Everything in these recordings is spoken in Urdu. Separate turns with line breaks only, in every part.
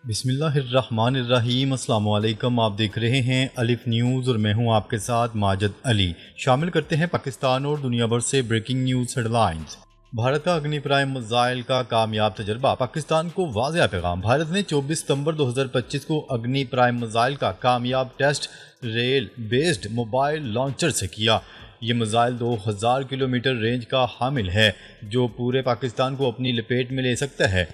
بسم اللہ الرحمن الرحیم۔ السلام علیکم، آپ دیکھ رہے ہیں الف نیوز اور میں ہوں آپ کے ساتھ ماجد علی۔ شامل کرتے ہیں پاکستان اور دنیا بھر سے breaking news headlines. Bharat کا اگنی پرائم میزائل کا کامیاب تجربہ، پاکستان کو واضح پیغام۔ بھارت نے 24 ستمبر 2025 کو اگنی پرائم میزائل کا کامیاب test rail based mobile launcher سے کیا۔ یہ میزائل 2000 کلومیٹر رینج کا حامل ہے جو پورے پاکستان کو اپنی لپیٹ میں لے سکتا ہے۔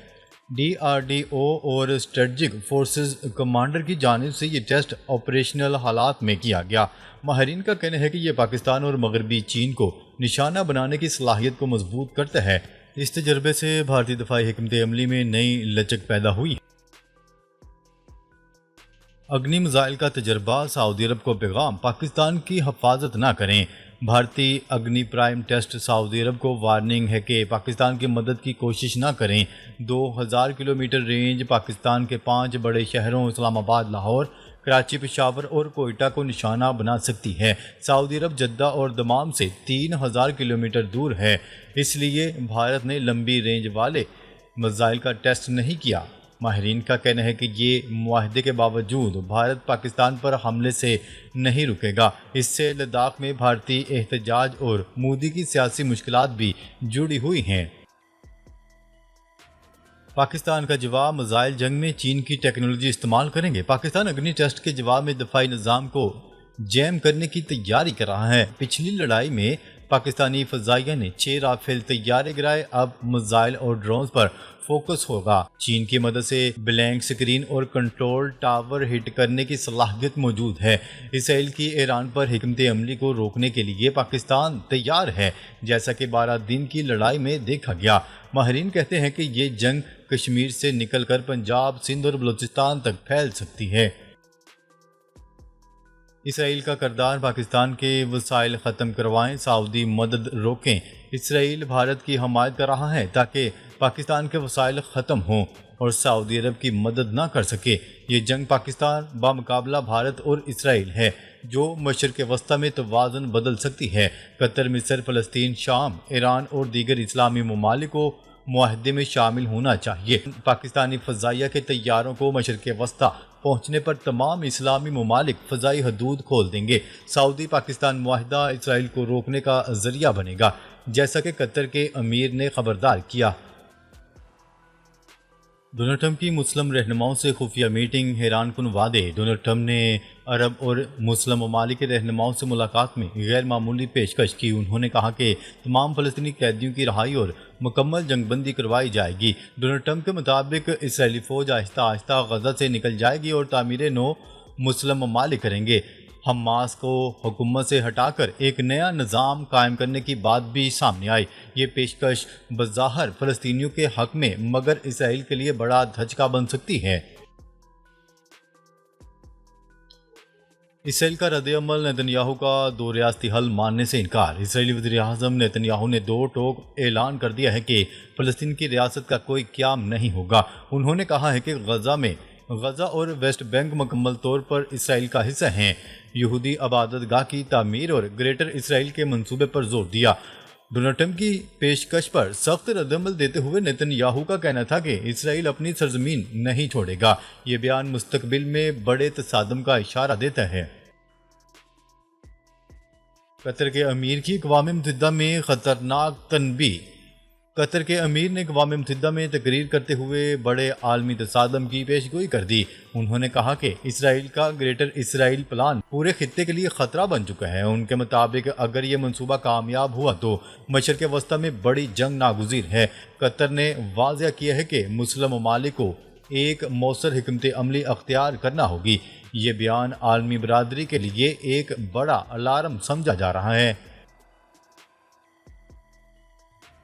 ڈی آر ڈی او اور اسٹریٹجک فورسز کمانڈر کی جانب سے یہ ٹیسٹ آپریشنل حالات میں کیا گیا۔ ماہرین کا کہنا ہے کہ یہ پاکستان اور مغربی چین کو نشانہ بنانے کی صلاحیت کو مضبوط کرتا ہے۔ اس تجربے سے بھارتی دفاعی حکمت عملی میں نئی لچک پیدا ہوئی۔ اگنی میزائل کا تجربہ، سعودی عرب کو پیغام، پاکستان کی حفاظت نہ کریں۔ بھارتی اگنی پرائم ٹیسٹ سعودی عرب کو وارننگ ہے کہ پاکستان کی مدد کی کوشش نہ کریں۔ 2000 کلومیٹر رینج پاکستان کے 5 بڑے شہروں اسلام آباد، لاہور، کراچی، پشاور اور کوئٹہ کو نشانہ بنا سکتی ہے۔ سعودی عرب جدہ اور دمام سے 3000 کلومیٹر دور ہے، اس لیے بھارت نے لمبی رینج والے میزائل کا ٹیسٹ نہیں کیا۔ ماہرین کا کہنا ہے کہ یہ معاہدے کے باوجود بھارت پاکستان پر حملے سے نہیں رکے گا۔ اس سے لداخ میں بھارتی احتجاج اور مودی کی سیاسی مشکلات بھی جڑی ہوئی ہیں۔ پاکستان کا جواب، میزائل جنگ میں چین کی ٹیکنالوجی استعمال کریں گے۔ پاکستان اگنی ٹیسٹ کے جواب میں دفاعی نظام کو جیم کرنے کی تیاری کر رہا ہے۔ پچھلی لڑائی میں پاکستانی فضائیہ نے 6 رافیل طیارے گرائے، اب میزائل اور ڈرونز پر فوکس ہوگا۔ چین کی مدد سے بلینک سکرین اور کنٹرول ٹاور ہٹ کرنے کی صلاحیت موجود ہے۔ اسرائیل کی ایران پر حکمت عملی کو روکنے کے لیے پاکستان تیار ہے، جیسا کہ 12 دن کی لڑائی میں دیکھا گیا۔ ماہرین کہتے ہیں کہ یہ جنگ کشمیر سے نکل کر پنجاب، سندھ اور بلوچستان تک پھیل سکتی ہے۔ اسرائیل کا کردار، پاکستان کے وسائل ختم کروائیں، سعودی مدد روکیں۔ اسرائیل بھارت کی حمایت کر رہا ہے تاکہ پاکستان کے وسائل ختم ہوں اور سعودی عرب کی مدد نہ کر سکے۔ یہ جنگ پاکستان بمقابلہ بھارت اور اسرائیل ہے جو مشرق وسطی میں توازن بدل سکتی ہے۔ قطر، مصر، فلسطین، شام، ایران اور دیگر اسلامی ممالک کو معاہدے میں شامل ہونا چاہیے۔ پاکستانی فضائیہ کے طیاروں کو مشرق وسطی پہنچنے پر تمام اسلامی ممالک فضائی حدود کھول دیں گے۔ سعودی پاکستان معاہدہ اسرائیل کو روکنے کا ذریعہ بنے گا، جیسا کہ قطر کے امیر نے خبردار کیا۔ ڈونلڈ ٹرمپ کی مسلم رہنماؤں سے خفیہ میٹنگ، حیران کن وعدے۔ ڈونلڈ ٹرمپ نے عرب اور مسلم ممالک کے رہنماؤں سے ملاقات میں غیر معمولی پیشکش کی۔ انہوں نے کہا کہ تمام فلسطینی قیدیوں کی رہائی اور مکمل جنگ بندی کروائی جائے گی۔ ڈونلڈ ٹرمپ کے مطابق اسرائیلی فوج آہستہ آہستہ غزہ سے نکل جائے گی اور تعمیر نو مسلم ممالک کریں گے۔ حماس کو حکومت سے ہٹا کر ایک نیا نظام قائم کرنے کی بات بھی سامنے آئی۔ یہ پیشکش بظاہر فلسطینیوں کے حق میں، مگر اسرائیل کے لیے بڑا دھچکا بن سکتی ہے۔ اسرائیل کا رد عمل، نتنیاہو کا 2 ریاستی حل ماننے سے انکار۔ اسرائیلی وزیر اعظم نتنیاہو نے 2 ٹوک اعلان کر دیا ہے کہ فلسطین کی ریاست کا کوئی قیام نہیں ہوگا۔ انہوں نے کہا ہے کہ غزہ اور ویسٹ بینک مکمل طور پر اسرائیل کا حصہ ہیں۔ یہودی عبادت گاہ کی تعمیر اور گریٹر اسرائیل کے منصوبے پر زور دیا۔ ڈونلڈ ٹرمپ کی پیشکش پر سخت ردعمل دیتے ہوئے نتنیاہو کا کہنا تھا کہ اسرائیل اپنی سرزمین نہیں چھوڑے گا۔ یہ بیان مستقبل میں بڑے تصادم کا اشارہ دیتا ہے۔ قطر کے امیر کی اقوام متحدہ میں خطرناک تنبیہ۔ قطر کے امیر نے اقوام متحدہ میں تقریر کرتے ہوئے بڑے عالمی تصادم کی پیشگوئی کر دی۔ انہوں نے کہا کہ اسرائیل کا گریٹر اسرائیل پلان پورے خطے کے لیے خطرہ بن چکا ہے۔ ان کے مطابق اگر یہ منصوبہ کامیاب ہوا تو مشرق وسطی میں بڑی جنگ ناگزیر ہے۔ قطر نے واضح کیا ہے کہ مسلم ممالک کو ایک مؤثر حکمت عملی اختیار کرنا ہوگی۔ یہ بیان عالمی برادری کے لیے ایک بڑا الارم سمجھا جا رہا ہے۔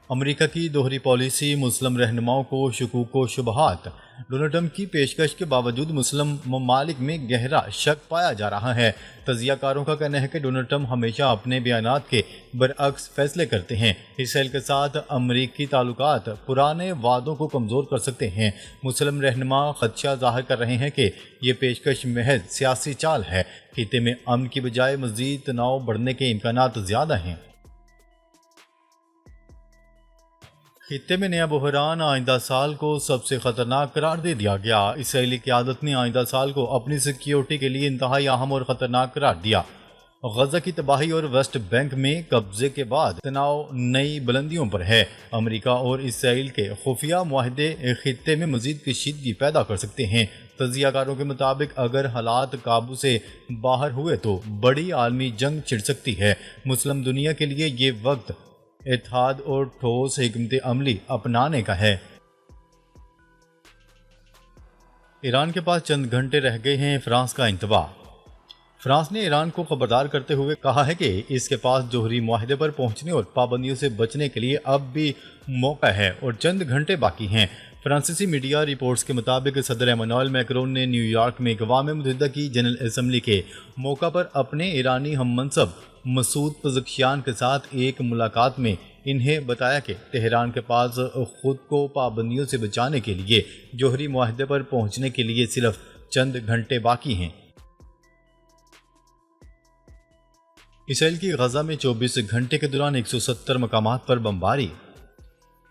امریکہ کی دوہری پالیسی، مسلم رہنماؤں کو شکوک و شبہات۔ ڈونلڈ ٹرمپ کی پیشکش کے باوجود مسلم ممالک میں گہرا شک پایا جا رہا ہے۔ تجزیہ کاروں کا کہنا ہے کہ ڈونلڈ ٹرمپ ہمیشہ اپنے بیانات کے برعکس فیصلے کرتے ہیں۔ اسرائیل کے ساتھ امریکی تعلقات پرانے وعدوں کو کمزور کر سکتے ہیں۔ مسلم رہنما خدشہ ظاہر کر رہے ہیں کہ یہ پیشکش محض سیاسی چال ہے۔ خطے میں امن کی بجائے مزید تناؤ بڑھنے کے امکانات زیادہ ہیں۔ خطے میں نیا بحران، آئندہ سال کو سب سے خطرناک قرار دے دیا گیا۔ اسرائیلی قیادت نے آئندہ سال کو اپنی سیکیورٹی کے لیے انتہائی اہم اور خطرناک قرار دیا۔ غزہ کی تباہی اور ویسٹ بینک میں قبضے کے بعد تناؤ نئی بلندیوں پر ہے۔ امریکہ اور اسرائیل کے خفیہ معاہدے خطے میں مزید کشیدگی پیدا کر سکتے ہیں۔ تجزیہ کاروں کے مطابق اگر حالات قابو سے باہر ہوئے تو بڑی عالمی جنگ چھڑ سکتی ہے۔ مسلم دنیا کے لیے یہ وقت اتحاد اور ٹھوس حکمت عملی اپنانے کا ہے۔ ایران کے پاس چند گھنٹے رہ گئے ہیں، فرانس کا انتباہ۔ فرانس نے ایران کو خبردار کرتے ہوئے کہا ہے کہ اس کے پاس جوہری معاہدے پر پہنچنے اور پابندیوں سے بچنے کے لیے اب بھی موقع ہے اور چند گھنٹے باقی ہیں۔ فرانسیسی میڈیا رپورٹس کے مطابق صدر ایمانوئل میکرون نے نیو یارک میں اقوام متحدہ کی جنرل اسمبلی کے موقع پر اپنے ایرانی ہم منصب مسعود پزشکیان کے ساتھ ایک ملاقات میں انہیں بتایا کہ تہران کے پاس خود کو پابندیوں سے بچانے کے لیے جوہری معاہدے پر پہنچنے کے لیے صرف چند گھنٹے باقی ہیں۔ اسرائیل کی غزہ میں 24 گھنٹے کے دوران 170 مقامات پر بمباری۔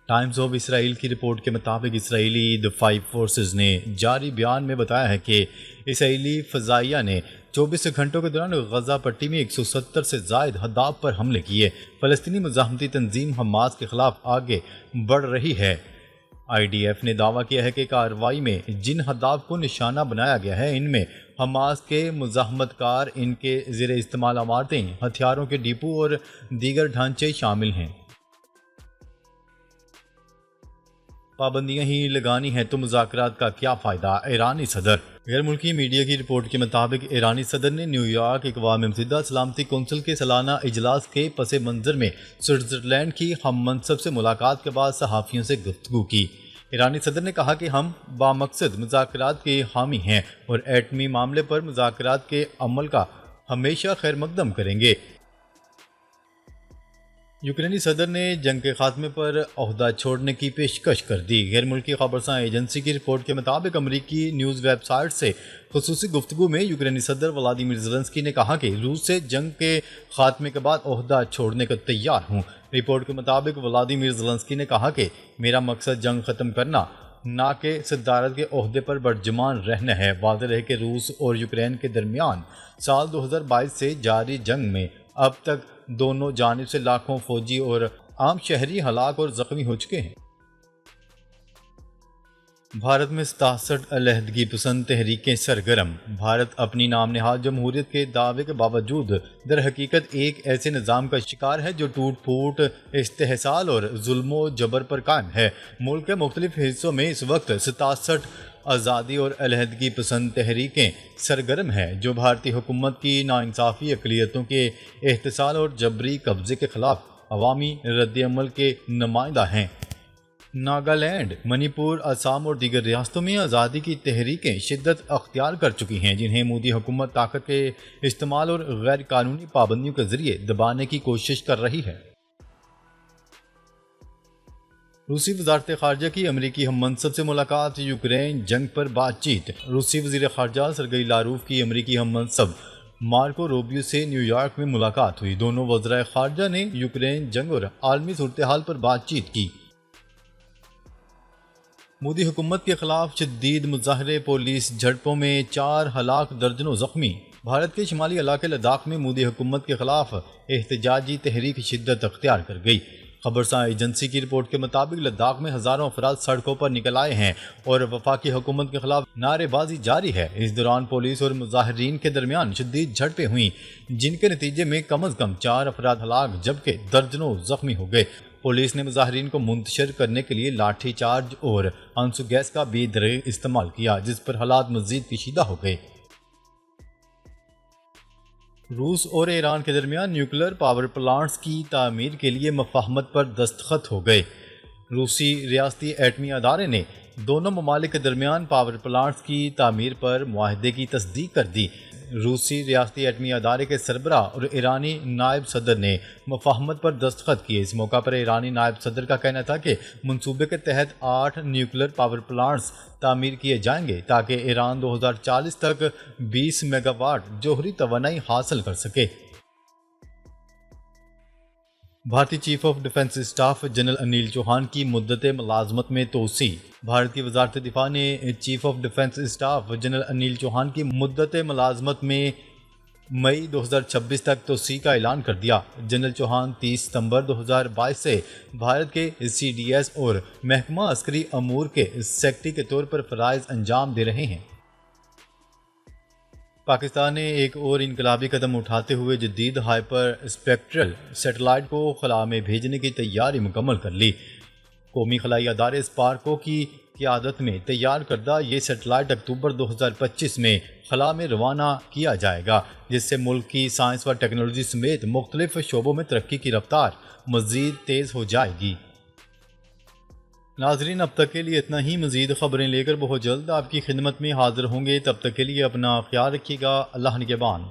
ٹائمز آف اسرائیل کی رپورٹ کے مطابق اسرائیلی دفاعی فورسز نے جاری بیان میں بتایا ہے کہ اسرائیلی فضائیہ نے 24 گھنٹوں کے دوران غزہ پٹی میں 170 سے زائد اہداف پر حملے کیے۔ فلسطینی مزاحمتی تنظیم حماس کے خلاف آگے بڑھ رہی ہے۔ آئی ڈی ایف نے دعویٰ کیا ہے کہ کارروائی میں جن اہداف کو نشانہ بنایا گیا ہے ان میں حماس کے مزاحمت کار، ان کے زیر استعمال عمارتیں، ہتھیاروں کے ڈپو اور دیگر ڈھانچے شامل ہیں۔ پابندیاں ہی لگانی ہیں تو مذاکرات کا کیا فائدہ؟ ایرانی صدر۔ غیر ملکی میڈیا کی رپورٹ کے مطابق ایرانی صدر نے نیو یارک اقوام متحدہ سلامتی کونسل کے سالانہ اجلاس کے پس منظر میں سوئٹزرلینڈ کی ہم منصب سے ملاقات کے بعد صحافیوں سے گفتگو کی۔ ایرانی صدر نے کہا کہ ہم بامقصد مذاکرات کے حامی ہیں اور ایٹمی معاملے پر مذاکرات کے عمل کا ہمیشہ خیر مقدم کریں گے۔ یوکرینی صدر نے جنگ کے خاتمے پر عہدہ چھوڑنے کی پیشکش کر دی۔ غیر ملکی خبرساں ایجنسی کی رپورٹ کے مطابق امریکی نیوز ویب سائٹ سے خصوصی گفتگو میں یوکرینی صدر ولادیمیر زیلنسکی نے کہا کہ روس سے جنگ کے خاتمے کے بعد عہدہ چھوڑنے کو تیار ہوں۔ رپورٹ کے مطابق ولادیمیر زیلنسکی نے کہا کہ میرا مقصد جنگ ختم کرنا نہ کہ صدارت کے عہدے پر برجمان رہنا ہے۔ واضح ہے کہ روس اور یوکرین کے درمیان سال 2022 سے جاری جنگ میں اب تک دونوں جانب سے لاکھوں فوجی اور عام شہری ہلاک اور زخمی ہو چکے ہیں۔ بھارت میں 67 علیحدگی پسند تحریکیں سرگرم۔ بھارت اپنی نام نہاد جمہوریت کے دعوے کے باوجود در حقیقت ایک ایسے نظام کا شکار ہے جو ٹوٹ پھوٹ، استحصال اور ظلم و جبر پر قائم ہے۔ ملک کے مختلف حصوں میں اس وقت 67 آزادی اور علیحدگی پسند تحریکیں سرگرم ہیں جو بھارتی حکومت کی ناانصافی، اقلیتوں کے احتسال اور جبری قبضے کے خلاف عوامی رد عمل کے نمائندہ ہیں۔ ناگالینڈ، منی پور، آسام اور دیگر ریاستوں میں آزادی کی تحریکیں شدت اختیار کر چکی ہیں جنہیں مودی حکومت طاقت کے استعمال اور غیر قانونی پابندیوں کے ذریعے دبانے کی کوشش کر رہی ہے۔ روسی وزارت خارجہ کی امریکی ہم منصب سے ملاقات، یوکرین جنگ پر بات چیت۔ روسی وزیر خارجہ سرگئی لاروف کی امریکی ہم منصب مارکو روبیو سے نیو یارک میں ملاقات ہوئی۔ دونوں وزرائے خارجہ نے یوکرین جنگ اور عالمی صورتحال پر بات چیت کی۔ مودی حکومت کے خلاف شدید مظاہرے، پولیس جھڑپوں میں 4 ہلاک، درجنوں زخمی۔ بھارت کے شمالی علاقے لداخ میں مودی حکومت کے خلاف احتجاجی تحریک شدت اختیار کر گئی۔ خبرساں ایجنسی کی رپورٹ کے مطابق لداخ میں ہزاروں افراد سڑکوں پر نکل آئے ہیں اور وفاقی حکومت کے خلاف نعرے بازی جاری ہے۔ اس دوران پولیس اور مظاہرین کے درمیان شدید جھڑپیں ہوئیں جن کے نتیجے میں کم از کم 4 افراد ہلاک جبکہ درجنوں زخمی ہو گئے۔ پولیس نے مظاہرین کو منتشر کرنے کے لیے لاٹھی چارج اور آنسو گیس کا بے دریغ استعمال کیا جس پر حالات مزید کشیدہ ہو گئے۔ روس اور ایران کے درمیان نیوکلیر پاور پلانٹس کی تعمیر کے لیے مفاہمت پر دستخط ہو گئے۔ روسی ریاستی ایٹمی ادارے نے دونوں ممالک کے درمیان پاور پلانٹس کی تعمیر پر معاہدے کی تصدیق کر دی۔ روسی ریاستی ایٹمی ادارے کے سربراہ اور ایرانی نائب صدر نے مفاہمت پر دستخط کیے۔ اس موقع پر ایرانی نائب صدر کا کہنا تھا کہ منصوبے کے تحت 8 نیوکلیر پاور پلانٹس تعمیر کیے جائیں گے تاکہ ایران 2040 تک 20 میگا واٹ جوہری توانائی حاصل کر سکے۔ بھارتی chief of defence staff general Anil Chauhan کی مدت ملازمت میں توسیع۔ بھارت کی وزارت دفاع نے chief of defence staff general Anil Chauhan کی مدت ملازمت میں مئی 2026 تک توسیع کا اعلان کر دیا۔ جنرل چوہان 30 ستمبر 2022 سے بھارت کے سی ڈی ایس اور محکمہ عسکری امور کے سیکرٹری کے طور پر فرائض انجام دے رہے ہیں۔ پاکستان نے ایک اور انقلابی قدم اٹھاتے ہوئے جدید ہائپر اسپیکٹرل سیٹلائٹ کو خلا میں بھیجنے کی تیاری مکمل کر لی۔ قومی خلائی ادارے اسپارکو کی قیادت میں تیار کردہ یہ سیٹلائٹ اکتوبر 2025 میں خلا میں روانہ کیا جائے گا، جس سے ملک کی سائنس و ٹیکنالوجی سمیت مختلف شعبوں میں ترقی کی رفتار مزید تیز ہو جائے گی۔ ناظرین، اب تک کے لیے اتنا ہی۔ مزید خبریں لے کر بہت جلد آپ کی خدمت میں حاضر ہوں گے۔ تب تک کے لیے اپنا خیال رکھیے گا۔ اللہ نگہبان۔